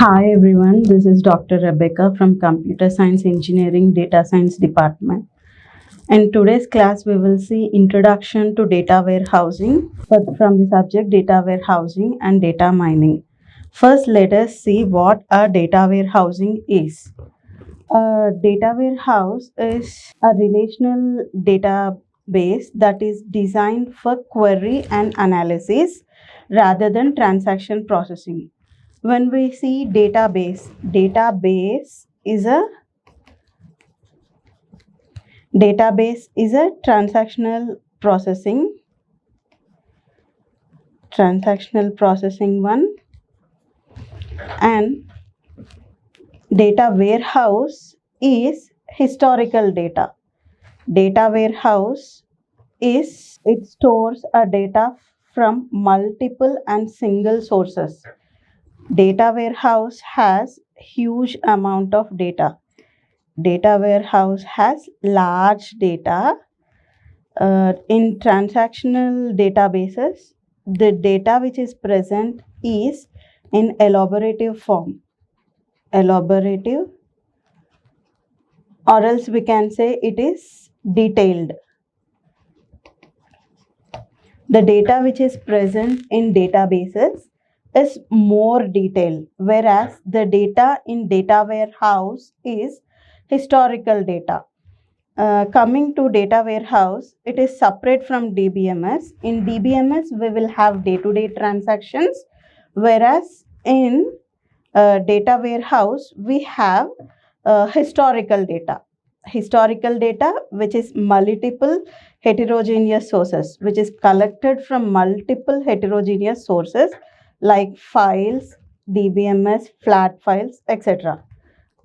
Hi everyone, this is Dr. Rebecca from Computer Science Engineering Data Science Department. In today's class, we will see Introduction to Data Warehousing from the subject Data Warehousing and Data Mining. First, let us see what a data warehousing is. A data warehouse is a relational database that is designed for query and analysis rather than transaction processing. When we see database is a transactional processing one, and data warehouse is historical data. Data warehouse is it stores a data from multiple and single sources. Data warehouse has huge amount of data. Data warehouse has large data. In transactional databases, the data which is present is in elaborative form. Elaborative, or else we can say it is detailed. The data which is present in databases is more detailed, whereas the data in data warehouse is historical data. Coming to data warehouse, it is separate from DBMS. In DBMS, we will have day-to-day transactions, whereas in data warehouse, we have historical data. Historical data, which is multiple heterogeneous sources, which is collected from multiple heterogeneous sources like files, DBMS, flat files, etc.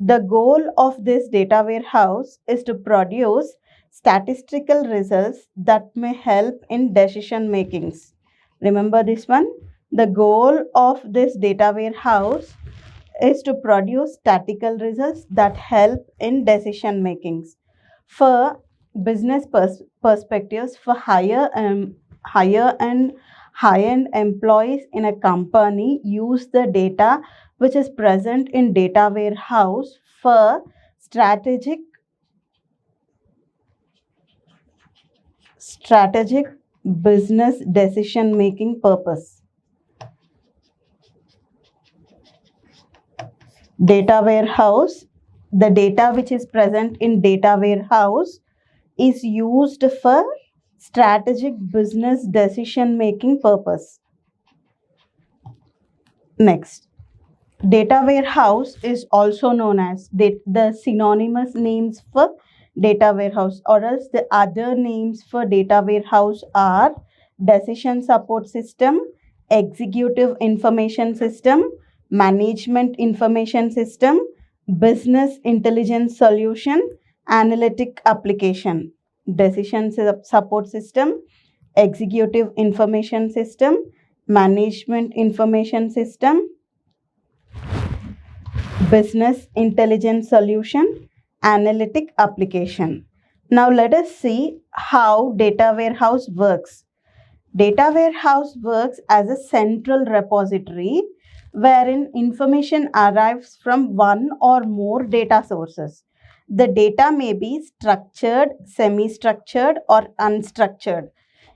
The goal of this data warehouse is to produce statistical results that may help in decision makings. Remember this one? The goal of this data warehouse is to produce statistical results that help in decision makings. For business perspectives, for higher and high-end employees in a company use the data which is present in data warehouse for strategic business decision making purpose. Data warehouse, the data which is present in data warehouse is used for strategic business decision making purpose. Next, data warehouse is also known as the synonymous names for data warehouse, or else the other names for data warehouse are decision support system, executive information system, management information system, business intelligence solution, analytic application. Decision support system, executive information system, management information system, business intelligence solution, analytic application. Now let us see how data warehouse works. Data warehouse works as a central repository wherein information arrives from one or more data sources. The data may be structured, semi-structured, or unstructured.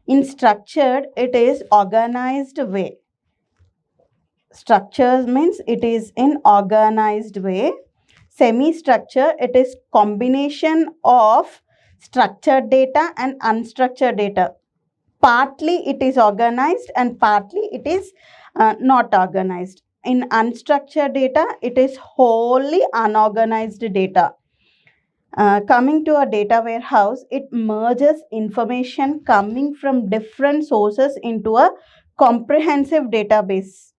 In structured, it is organized way. Structures means it is in organized way. Semi-structure, it is combination of structured data and unstructured data. Partly it is organized and partly it is not organized. In unstructured data, it is wholly unorganized data. Coming to a data warehouse, it merges information coming from different sources into a comprehensive database.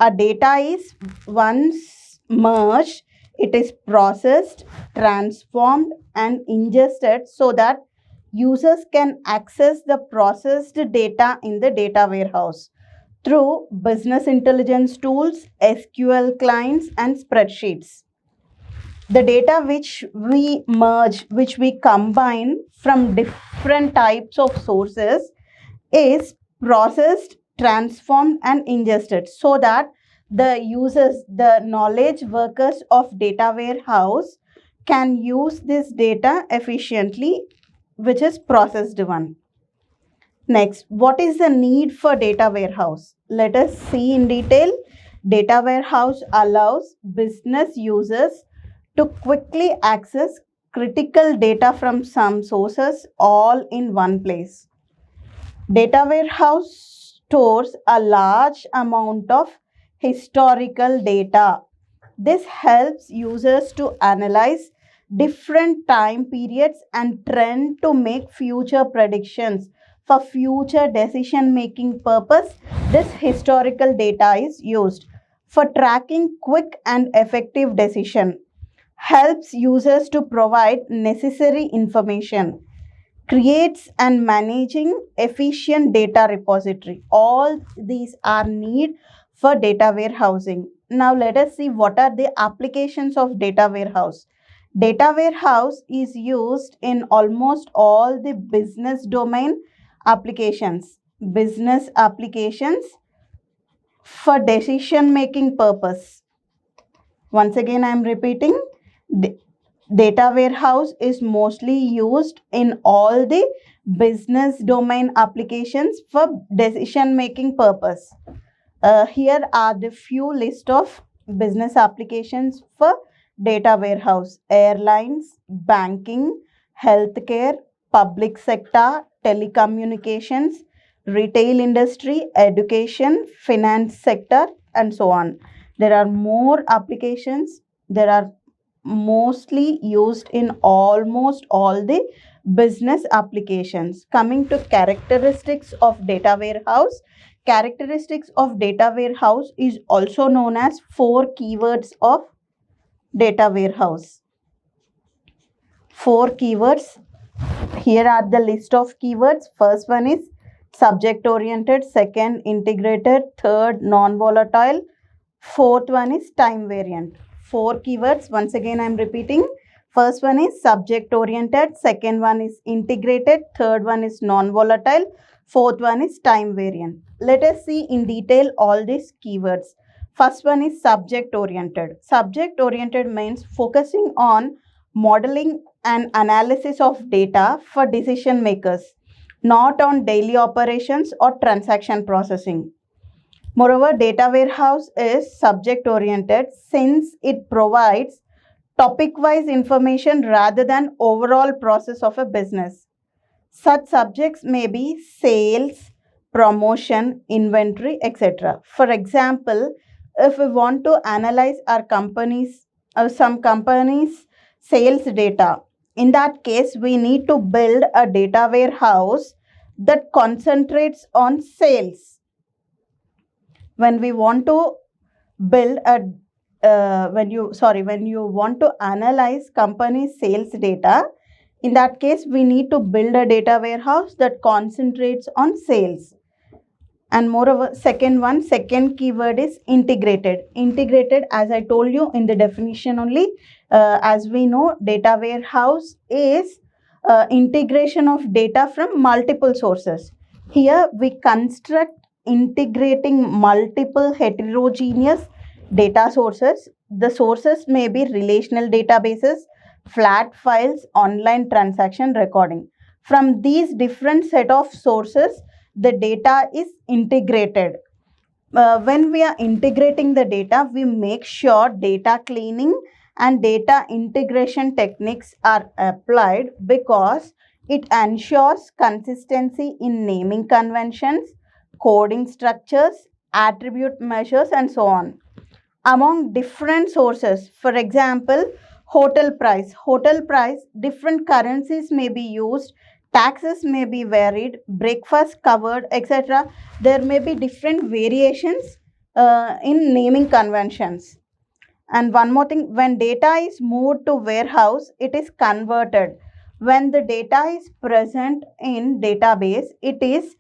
A data is once merged, it is processed, transformed, and ingested so that users can access the processed data in the data warehouse through business intelligence tools, SQL clients, and spreadsheets. The data which we merge, which we combine from different types of sources is processed, transformed, and ingested so that the users, the knowledge workers of data warehouse can use this data efficiently, which is processed one. Next, what is the need for data warehouse? Let us see in detail. Data warehouse allows business users to quickly access critical data from some sources all in one place. Data warehouse stores a large amount of historical data. This helps users to analyze different time periods and trend to make future predictions. For future decision making purpose, this historical data is used. For tracking quick and effective decision, helps users to provide necessary information, creates and managing efficient data repository. All these are need for data warehousing. Now let us see what are the applications of data warehouse. Data warehouse is used in almost all the business domain applications. Business applications for decision making purpose. Once again, I am repeating, data warehouse is mostly used in all the business domain applications for decision making purpose. Here are the few list of business applications for data warehouse: airlines, banking, healthcare, public sector, telecommunications, retail industry, education, finance sector, and so on. There are more applications. There are mostly used in almost all the business applications. Coming to characteristics of data warehouse. Characteristics of data warehouse is also known as 4 keywords of data warehouse. 4 keywords. Here are the list of keywords. First one is subject oriented, second integrated, third non-volatile, fourth one is time variant. 4 keywords. Once again, I am repeating. First one is subject oriented, second one is integrated, third one is non-volatile, fourth one is time variant. Let us see in detail all these keywords. First one is subject oriented. Subject oriented means focusing on modeling and analysis of data for decision makers, not on daily operations or transaction processing. Moreover, data warehouse is subject oriented since it provides topic wise information rather than overall process of a business. Such subjects may be sales, promotion, inventory, etc. For example, if we want to analyze our company's some companies sales data, in that case we need to build a data warehouse that concentrates on sales. When we want to build a when you want to analyze company sales data, in that case we need to build a data warehouse that concentrates on sales. And moreover, second keyword is integrated. Integrated, as I told you in the definition only, as we know, data warehouse is integration of data from multiple sources. Here we construct integrating multiple heterogeneous data sources. The sources may be relational databases, flat files, online transaction recording. From these different set of sources, the data is integrated. When we are integrating the data, we make sure data cleaning and data integration techniques are applied because it ensures consistency in naming conventions, coding structures, attribute measures, and so on among different sources. For example, hotel price. Hotel price, different currencies may be used, taxes may be varied, breakfast covered, etc. There may be different variations in naming conventions. And one more thing, when data is moved to warehouse, it is converted. When the data is present in database, it is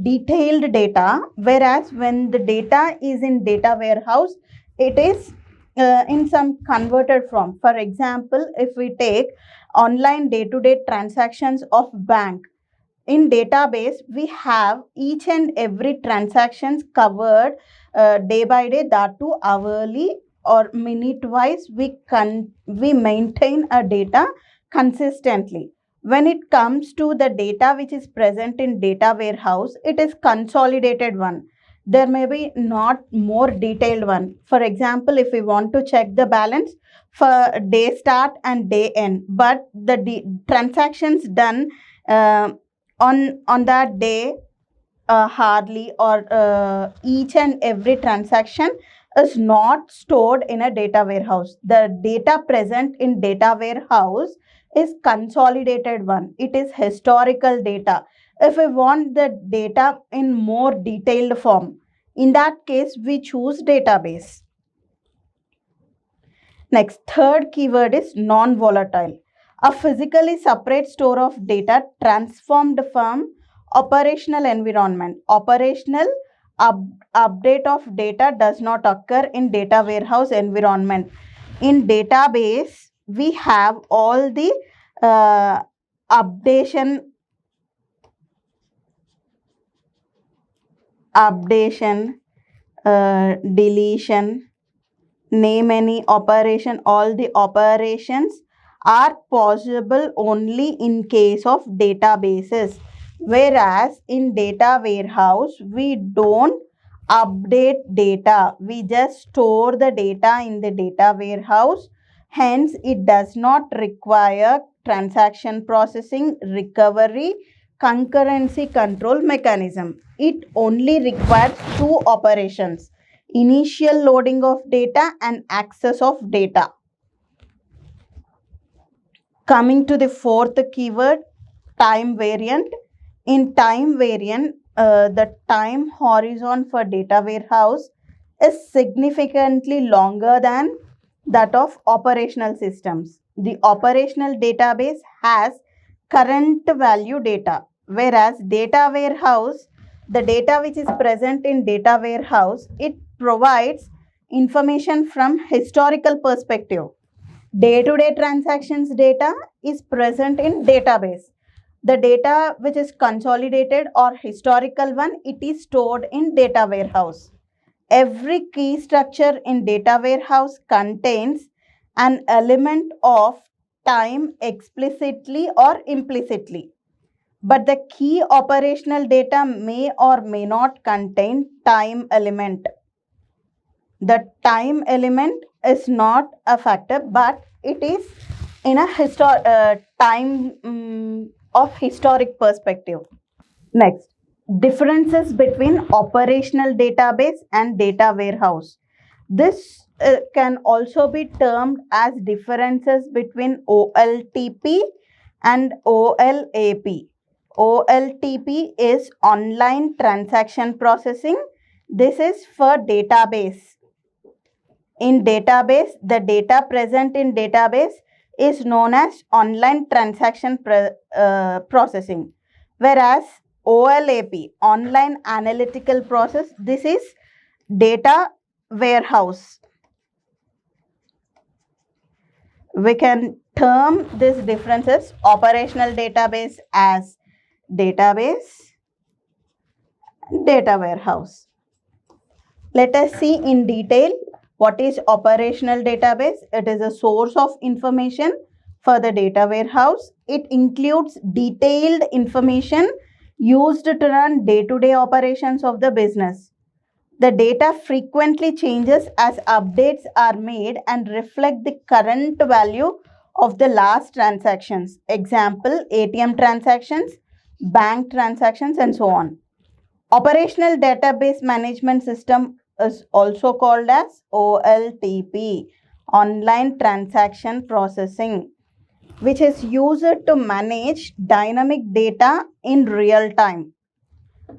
detailed data, whereas when the data is in data warehouse, it is in some converted form. For example, if we take online day-to-day transactions of bank, in database we have each and every transactions covered day by day, that too hourly or minute wise. We maintain a data consistently. When it comes to the data which is present in data warehouse, it is consolidated one. There may be not more detailed one. For example, if we want to check the balance for day start and day end, but the transactions done uh, on that day, hardly or each and every transaction is not stored in a data warehouse. The data present in data warehouse is consolidated one. It is historical data. If we want the data in more detailed form, in that case we choose database. Next, third keyword is non-volatile. A physically separate store of data transformed from operational environment. Operational update of data does not occur in data warehouse environment. In database, we have all the updation, deletion, name any operation. All the operations are possible only in case of databases, whereas in data warehouse we don't update data, we just store the data in the data warehouse. Hence it does not require transaction processing, recovery, concurrency control mechanism. It only requires two operations: initial loading of data and access of data. Coming to the fourth keyword, time variant. In time variant, the time horizon for data warehouse is significantly longer than that of operational systems. The operational database has current value data, whereas data warehouse, the data which is present in data warehouse, it provides information from historical perspective. Day-to-day transactions data is present in database. The data which is consolidated or historical one, it is stored in data warehouse. Every key structure in data warehouse contains an element of time explicitly or implicitly. But the key operational data may or may not contain time element. The time element is not a factor, but it is in a time of historic perspective. Next, differences between operational database and data warehouse. This can also be termed as differences between OLTP and OLAP. OLTP is online transaction processing. This is for database. In database, the data present in database is known as online transaction processing, whereas OLAP, online analytical process, this is data warehouse. We can term this differences: operational database as database, data warehouse. Let us see in detail what is operational database. It is a source of information for the data warehouse. It includes detailed information used to run day-to-day operations of the business. The data frequently changes as updates are made and reflect the current value of the last transactions. Example, ATM transactions, bank transactions, and so on. Operational database management system is also called as OLTP, online transaction processing, which is used to manage dynamic data in real time.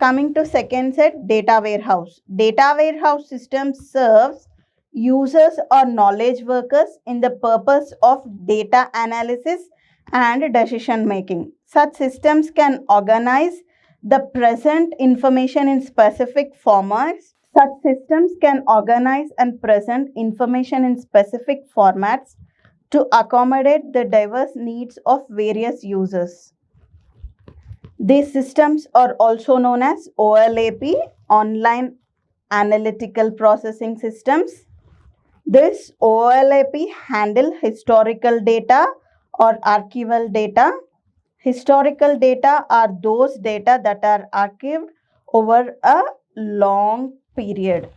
Coming to second set, data warehouse. Data warehouse system serves users or knowledge workers in the purpose of data analysis and decision making. Such systems can organize the present information in specific formats. Such systems can organize and present information in specific formats to accommodate the diverse needs of various users. These systems are also known as OLAP, Online Analytical Processing Systems. This OLAP handle historical data or archival data. Historical data are those data that are archived over a long period.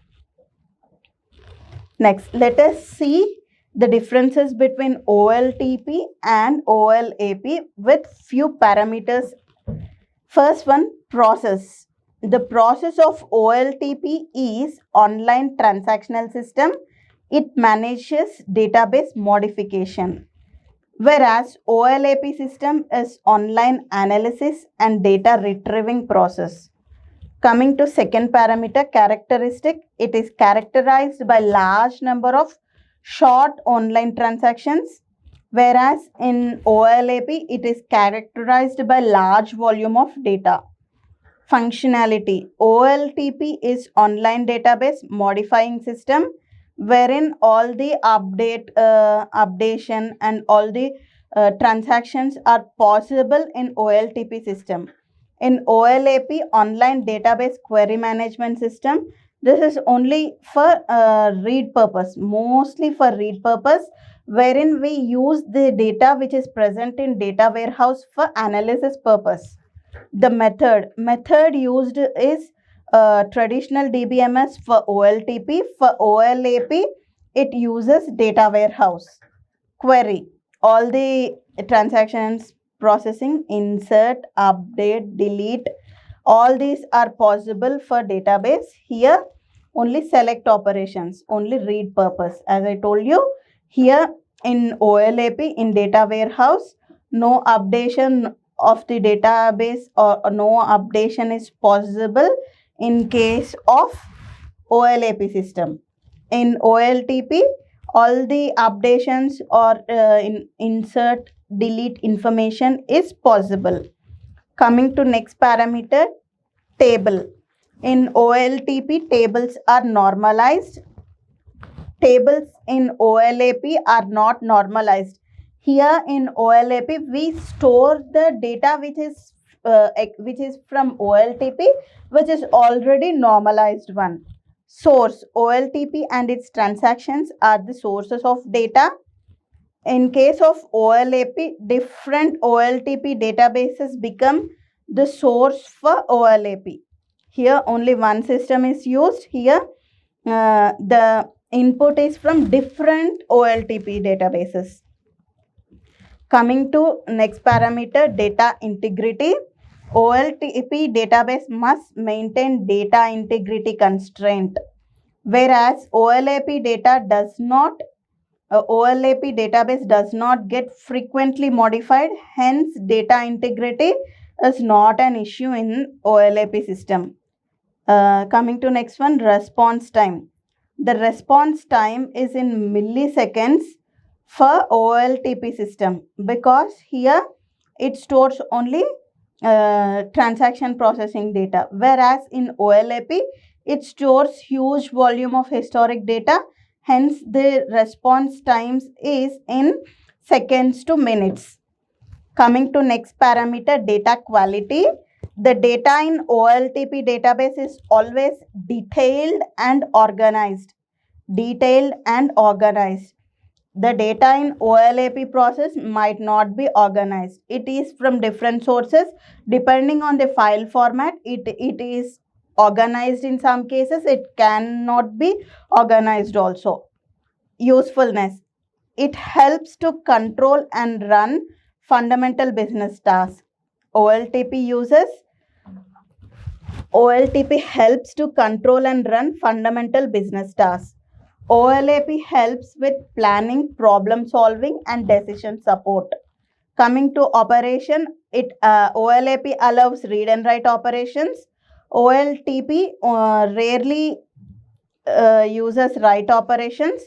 Next, let us see the differences between OLTP and OLAP with few parameters. First one, process. The process of OLTP is online transactional system. It manages database modification. Whereas OLAP system is online analysis and data retrieving process. Coming to second parameter, characteristic, it is characterized by large number of short online transactions, whereas in OLAP it is characterized by large volume of data. Functionality, OLTP is online database modifying system wherein all the updation and all the transactions are possible in OLTP system. In OLAP, online database query management system, this is only for read purpose, mostly for read purpose, wherein we use the data which is present in data warehouse for analysis purpose. The method used is traditional DBMS for OLTP. For OLAP, it uses data warehouse. Query, all the transactions, processing, insert, update, delete, all these are possible for database. Here only select operations, only read purpose. As I told you, here in OLAP, in data warehouse, no updation of the database or no updation is possible in case of OLAP system. In OLTP, all the updations or insert, delete information is possible. Coming to next parameter, table. In OLTP, tables are normalized. Tables in OLAP are not normalized. Here in OLAP, we store the data which is from OLTP, which is already normalized one. Source, OLTP and its transactions are the sources of data. In case of OLAP, different OLTP databases become the source for OLAP. Here only one system is used. Here the input is from different OLTP databases. Coming to next parameter, data integrity. OLTP database must maintain data integrity constraint, whereas OLAP database does not get frequently modified. Hence, data integrity is not an issue in OLAP system. Coming to next one, response time. The response time is in milliseconds for OLTP system because here it stores only transaction processing data, whereas in OLAP it stores huge volume of historic data. Hence, the response times is in seconds to minutes. Coming to next parameter, data quality. The data in OLTP database is always detailed and organized. Detailed and organized. The data in OLAP process might not be organized. It is from different sources. Depending on the file format, it is organized in some cases. It cannot be organized also. Usefulness. It helps to control and run fundamental business tasks. OLTP helps to control and run fundamental business tasks. OLAP helps with planning, problem solving and decision support. Coming to operation, OLAP allows read and write operations. OLTP rarely uses write operations.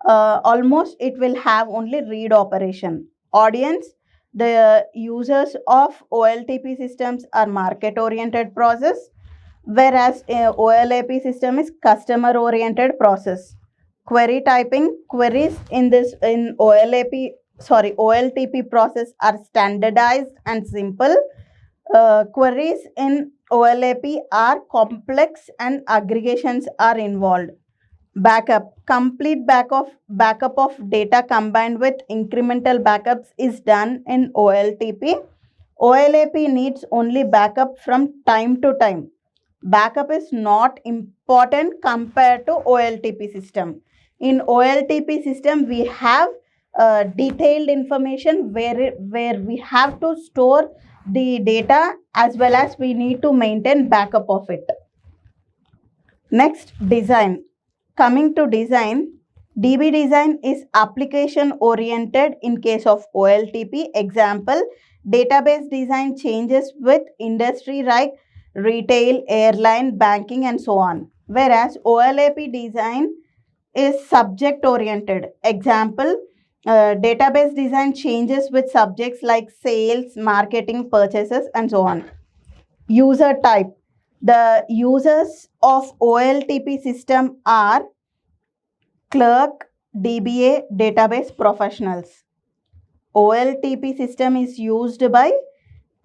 Almost it will have only read operation. Audience, the users of OLTP systems are market oriented process, whereas OLAP system is customer oriented process. Query typing, queries in OLTP process are standardized and simple, Queries in OLAP are complex and aggregations are involved. Backup. Complete backup of data combined with incremental backups is done in OLTP. OLAP needs only backup from time to time. Backup is not important compared to OLTP system. In OLTP system, we have detailed information where we have to store the data as well as we need to maintain backup of it. Next, design. Coming to design, DB design is application oriented in case of OLTP. Example, database design changes with industry like retail, airline, banking and so on. Whereas OLAP design is subject oriented. Example, database design changes with subjects like sales, marketing, purchases and so on. User type. The users of OLTP system are clerk, DBA, database professionals. OLTP system is used by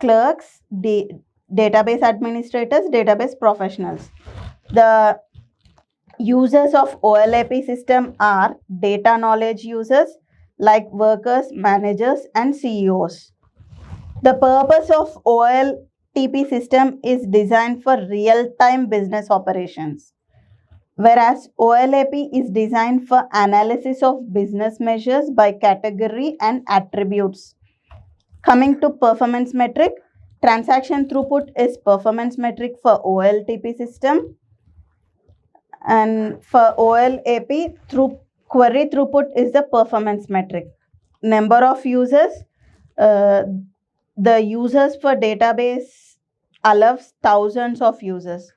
clerks, database administrators, database professionals. The users of OLAP system are data knowledge users like workers, managers and CEOs. The purpose of OLTP system is designed for real-time business operations, whereas OLAP is designed for analysis of business measures by category and attributes. Coming to performance metric, transaction throughput is performance metric for OLTP system, and for OLAP, query throughput is the performance metric. Number of users, the users for database allows thousands of users,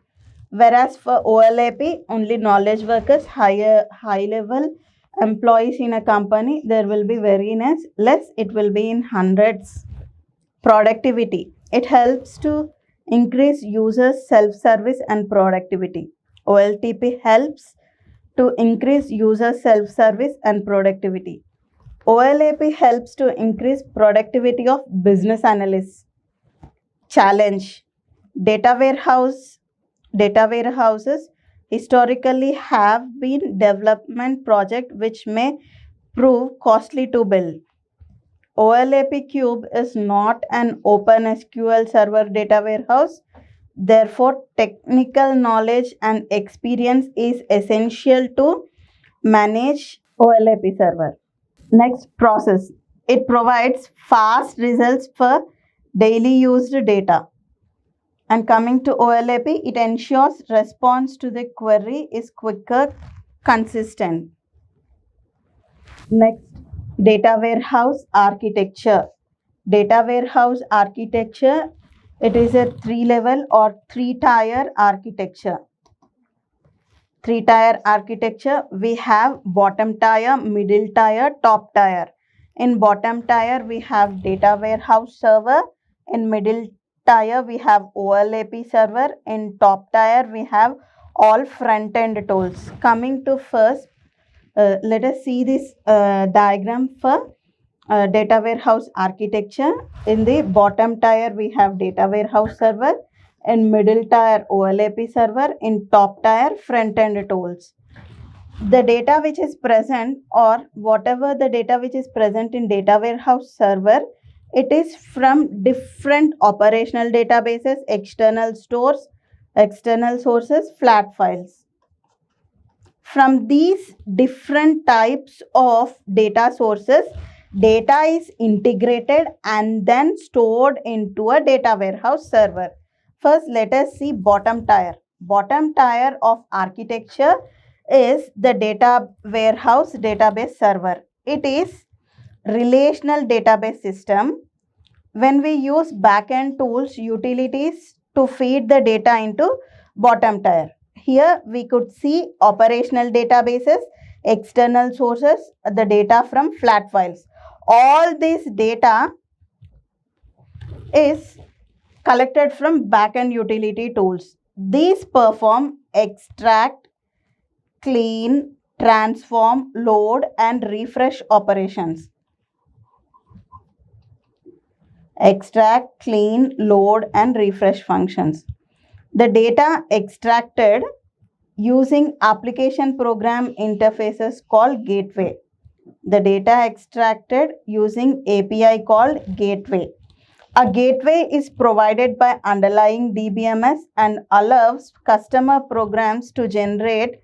whereas for OLAP only knowledge workers, high level employees in a company, there will be very less, it will be in hundreds. Productivity, it helps to increase users self-service and productivity. OLTP helps to increase user self-service and productivity. OLAP helps to increase productivity of business analysts. Challenge, data warehouses historically have been development project which may prove costly to build. OLAP Cube is not an open SQL server data warehouse. Therefore, technical knowledge and experience is essential to manage OLAP server. Next, process. It provides fast results for daily used data. And coming to OLAP, it ensures response to the query is quicker, consistent. Next, data warehouse architecture. Data warehouse architecture, it is a 3-level or 3-tier architecture. 3-tier architecture, we have bottom tier, middle tier, top tier. In bottom tier, we have data warehouse server. In middle tier, we have OLAP server. In top tier, we have all front-end tools. Coming to first, let us see this diagram for data warehouse architecture. In the bottom tier, we have data warehouse server. In middle tier, OLAP server. In top tier, front-end tools. The data which is present, or whatever the data which is present in data warehouse server, it is from different operational databases, external stores, external sources, flat files. From these different types of data sources, data is integrated and then stored into a data warehouse server. First, let us see bottom tier. Bottom tier of architecture is the data warehouse database server. It is relational database system. When we use backend tools, utilities to feed the data into bottom tier. Here we could see operational databases, external sources, the data from flat files. All this data is collected from backend utility tools. These perform extract, clean, transform, load and refresh operations. extract, clean, load, and refresh functions. The data extracted using application program interfaces called gateway. The data extracted using API called gateway. A gateway is provided by underlying DBMS and allows customer programs to generate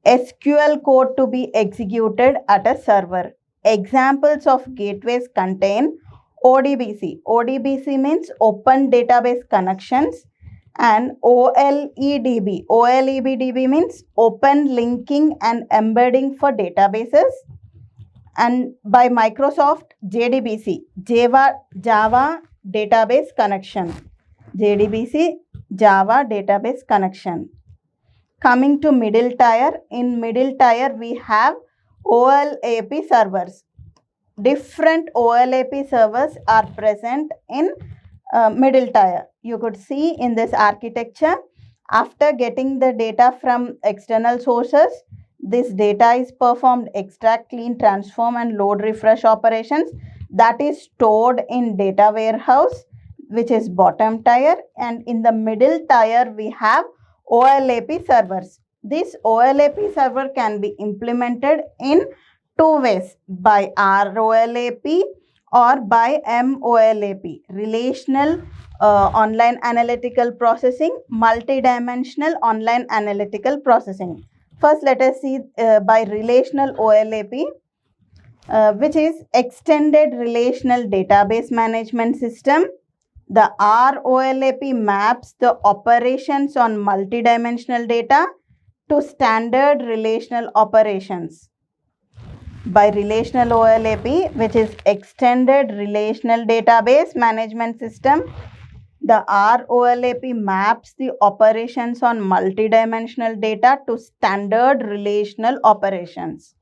SQL code to be executed at a server. Examples of gateways contain ODBC. ODBC means Open Database Connections, and OLEDB. OLEDB means Open Linking and Embedding for Databases. And by Microsoft, JDBC, Java Database Connection. JDBC, Java Database Connection. Coming to middle tier, in middle tier we have OLAP servers. Different OLAP servers are present in middle tier. You could see in this architecture, after getting the data from external sources, this data is performed extract, clean, transform, and load refresh operations that is stored in data warehouse, which is bottom tier, and in the middle tier we have OLAP servers. This OLAP server can be implemented in two ways, by ROLAP or by MOLAP, relational online analytical processing, multidimensional online analytical processing. First, let us see by relational OLAP, which is Extended Relational Database Management System. The ROLAP maps the operations on multidimensional data to standard relational operations. By relational OLAP, which is Extended Relational Database Management System, the ROLAP maps the operations on multidimensional data to standard relational operations.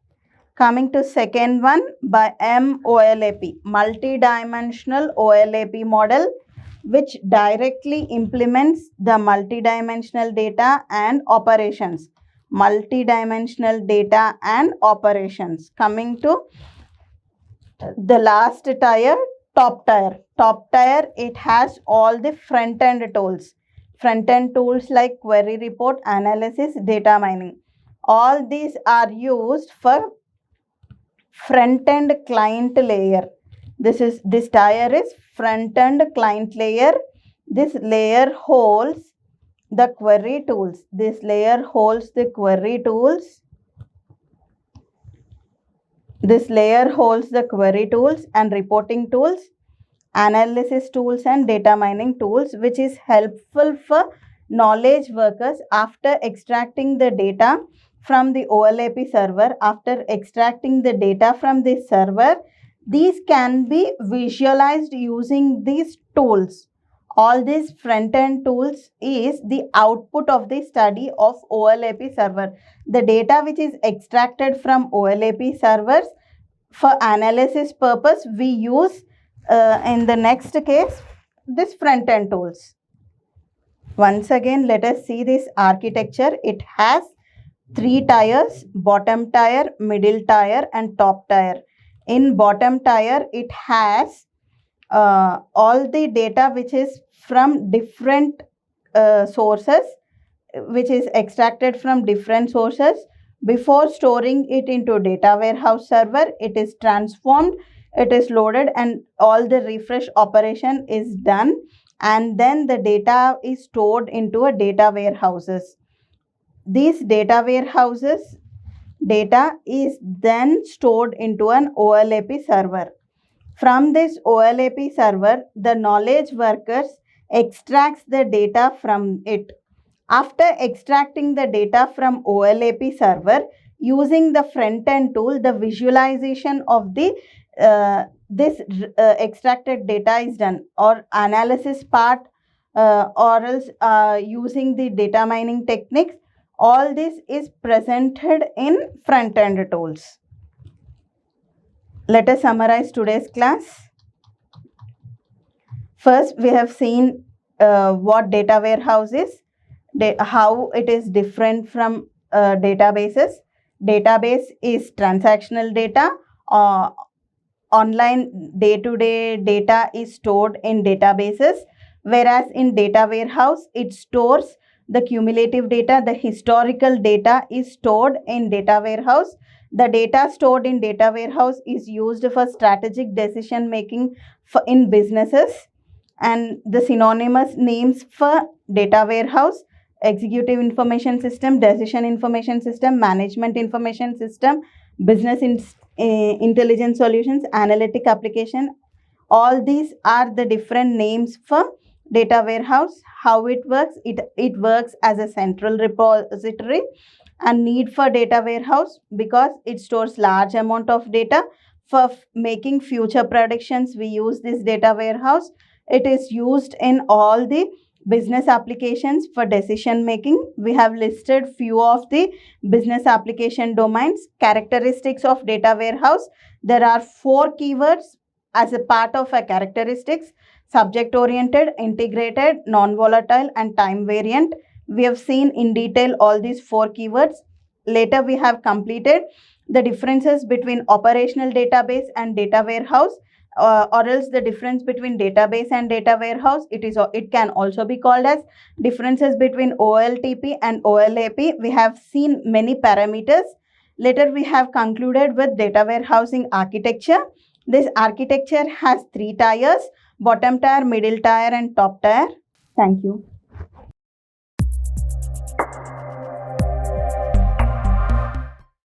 Coming to second one, by MOLAP, multidimensional OLAP model, which directly implements the multidimensional data and operations. Multidimensional data and operations. Coming to the last tier, top tier. Top tier, it has all the front-end tools. Front-end tools like query report, analysis, data mining. All these are used for front-end client layer. This tier is front-end client layer. This layer holds the query tools. This layer holds the query tools. This layer holds the query tools and reporting tools, analysis tools, and data mining tools, which is helpful for knowledge workers after extracting the data from the OLAP server. After extracting the data from this server, these can be visualized using these tools. All these front-end tools is the output of the study of OLAP server. The data which is extracted from OLAP servers for analysis purpose, we use in the next case this front-end tools. Once again, let us see this architecture. It has three tiers: bottom tier, middle tier, and top tier. In bottom tier, it has all the data which is from different sources, which is extracted from different sources. Before storing it into data warehouse server, it is transformed, it is loaded, and all the refresh operation is done, and then the data is stored into a data warehouses. These data warehouses data is then stored into an OLAP server. From this OLAP server, the knowledge workers extracts the data from it. After extracting the data from OLAP server, using the front-end tool, the visualization of the this extracted data is done, or analysis part, or else using the data mining techniques. All this is presented in front-end tools. Let us summarize today's class. First, we have seen what data warehouse is, how it is different from databases. Database is transactional data online day-to-day data is stored in databases, whereas in data warehouse, it stores the cumulative data. The historical data is stored in data warehouse. The data stored in data warehouse is used for strategic decision making in businesses. And the synonymous names for data warehouse: executive information system, decision information system, management information system, business intelligence solutions, analytic application. All these are the different names for data warehouse. How it works: it works as a central repository. And need for data warehouse because it stores large amount of data. For making future predictions, we use this data warehouse. It is used in all the business applications for decision making. We have listed few of the business application domains. Characteristics of data warehouse: there are 4 keywords as a part of a characteristics: subject oriented, integrated, non volatile, and time variant. We have seen in detail all these 4 keywords. Later we have completed the differences between operational database and data warehouse, or else the difference between database and data warehouse. It can also be called as differences between OLTP and OLAP. We have seen many parameters. Later we have concluded with data warehousing architecture. This architecture has 3 tiers: bottom tier, middle tier, and top tier. Thank you.